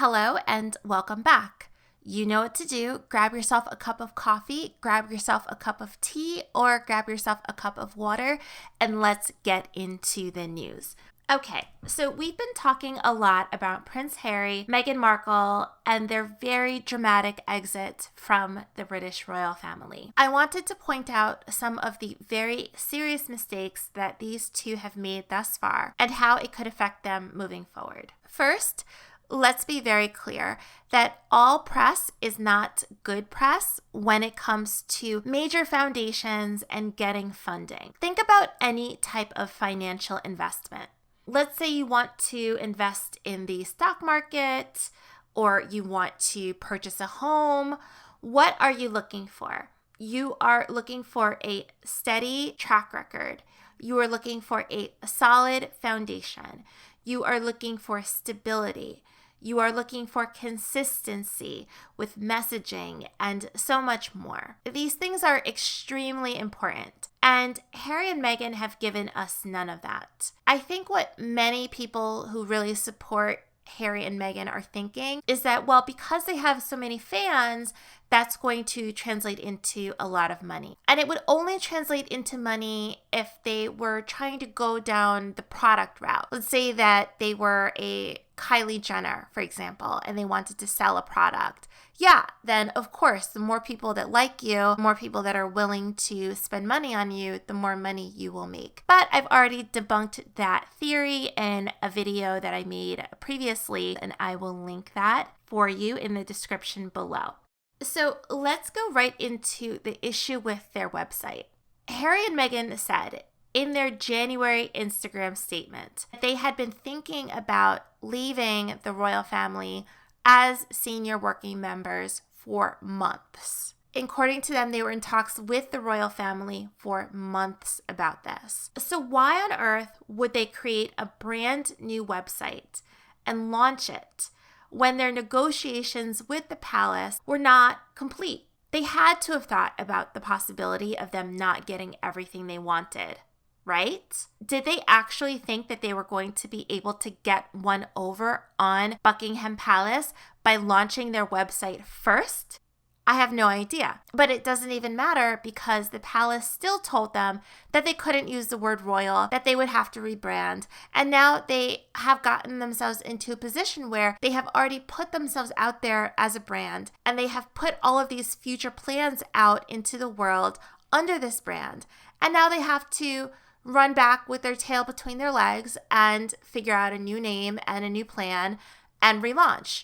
Hello and welcome back. You know what to do. Grab yourself a cup of coffee, grab yourself a cup of tea, or grab yourself a cup of water, and let's get into the news. Okay, so we've been talking a lot about Prince Harry, Meghan Markle, and their very dramatic exit from the British royal family. I wanted to point out some of the very serious mistakes that these two have made thus far and how it could affect them moving forward. First, let's be very clear that all press is not good press when it comes to major foundations and getting funding. Think about any type of financial investment. Let's say you want to invest in the stock market or you want to purchase a home. What are you looking for? You are looking for a steady track record. You are looking for a solid foundation. You are looking for stability. You are looking for consistency with messaging and so much more. These things are extremely important. And Harry and Meghan have given us none of that. I think what many people who really support Harry and Meghan are thinking is that, well, because they have so many fans, that's going to translate into a lot of money. And it would only translate into money if they were trying to go down the product route. Let's say that they were a Kylie Jenner, for example, and they wanted to sell a product. Yeah, then of course, the more people that like you, the more people that are willing to spend money on you, the more money you will make. But I've already debunked that theory in a video that I made previously, and I will link that for you in the description below. So let's go right into the issue with their website. Harry and Meghan said in their January Instagram statement that they had been thinking about leaving the royal family as senior working members for months. According to them, they were in talks with the royal family for months about this. So why on earth would they create a brand new website and launch it when their negotiations with the palace were not complete? They had to have thought about the possibility of them not getting everything they wanted, right? Did they actually think that they were going to be able to get one over on Buckingham Palace by launching their website first? I have no idea. But it doesn't even matter because the palace still told them that they couldn't use the word royal, that they would have to rebrand. And now they have gotten themselves into a position where they have already put themselves out there as a brand, and they have put all of these future plans out into the world under this brand. And now they have to run back with their tail between their legs and figure out a new name and a new plan and relaunch.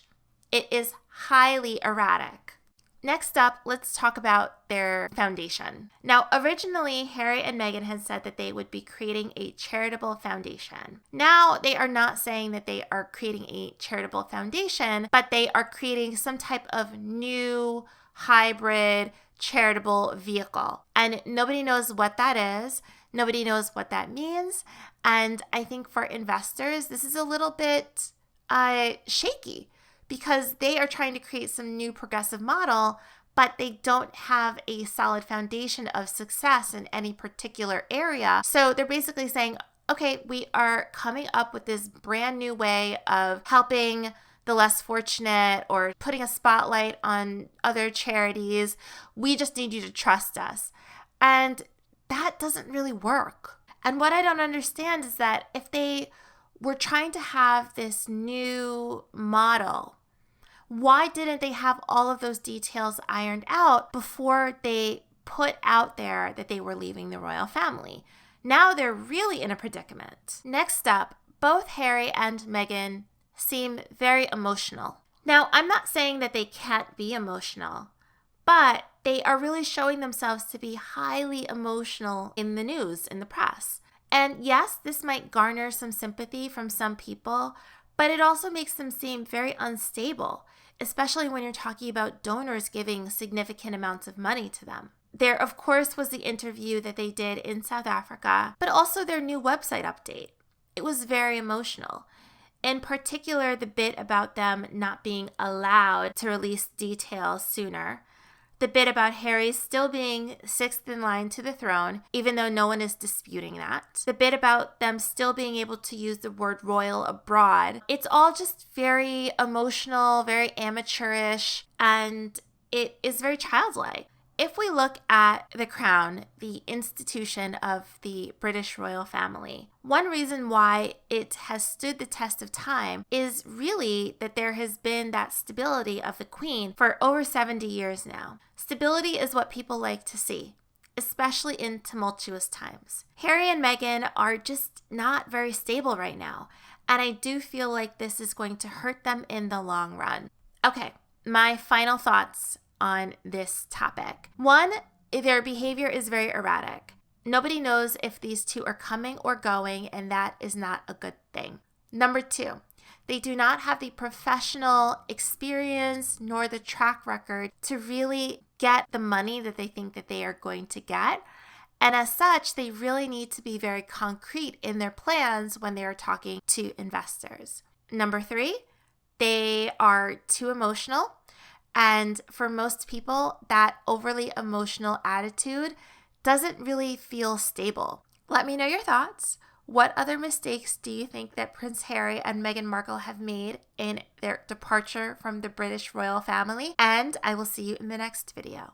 It is highly erratic. Next up, let's talk about their foundation. Now, originally, Harry and Meghan had said that they would be creating a charitable foundation. Now, they are not saying that they are creating a charitable foundation, but they are creating some type of new hybrid charitable vehicle. And nobody knows what that is. Nobody knows what that means. And I think for investors, this is a little bit shaky because they are trying to create some new progressive model, but they don't have a solid foundation of success in any particular area. So they're basically saying, okay, we are coming up with this brand new way of helping the less fortunate or putting a spotlight on other charities. We just need you to trust us. And that doesn't really work. And what I don't understand is that if they were trying to have this new model, why didn't they have all of those details ironed out before they put out there that they were leaving the royal family? Now they're really in a predicament. Next up, both Harry and Meghan seem very emotional. Now, I'm not saying that they can't be emotional, but they are really showing themselves to be highly emotional in the news, in the press. And yes, this might garner some sympathy from some people, but it also makes them seem very unstable, especially when you're talking about donors giving significant amounts of money to them. There, of course, was the interview that they did in South Africa, but also their new website update. It was very emotional. In particular, the bit about them not being allowed to release details sooner. The bit about Harry still being sixth in line to the throne, even though no one is disputing that. The bit about them still being able to use the word royal abroad. It's all just very emotional, very amateurish, and it is very childlike. If we look at the crown, the institution of the British royal family, one reason why it has stood the test of time is really that there has been that stability of the Queen for over 70 years now. Stability is what people like to see, especially in tumultuous times. Harry and Meghan are just not very stable right now, and I do feel like this is going to hurt them in the long run. Okay, my final thoughts on this topic. One, their behavior is very erratic. Nobody knows if these two are coming or going, and that is not a good thing. Number two, they do not have the professional experience nor the track record to really get the money that they think that they are going to get. And as such, they really need to be very concrete in their plans when they are talking to investors. Number three, they are too emotional. And for most people, that overly emotional attitude doesn't really feel stable. Let me know your thoughts. What other mistakes do you think that Prince Harry and Meghan Markle have made in their departure from the British royal family? And I will see you in the next video.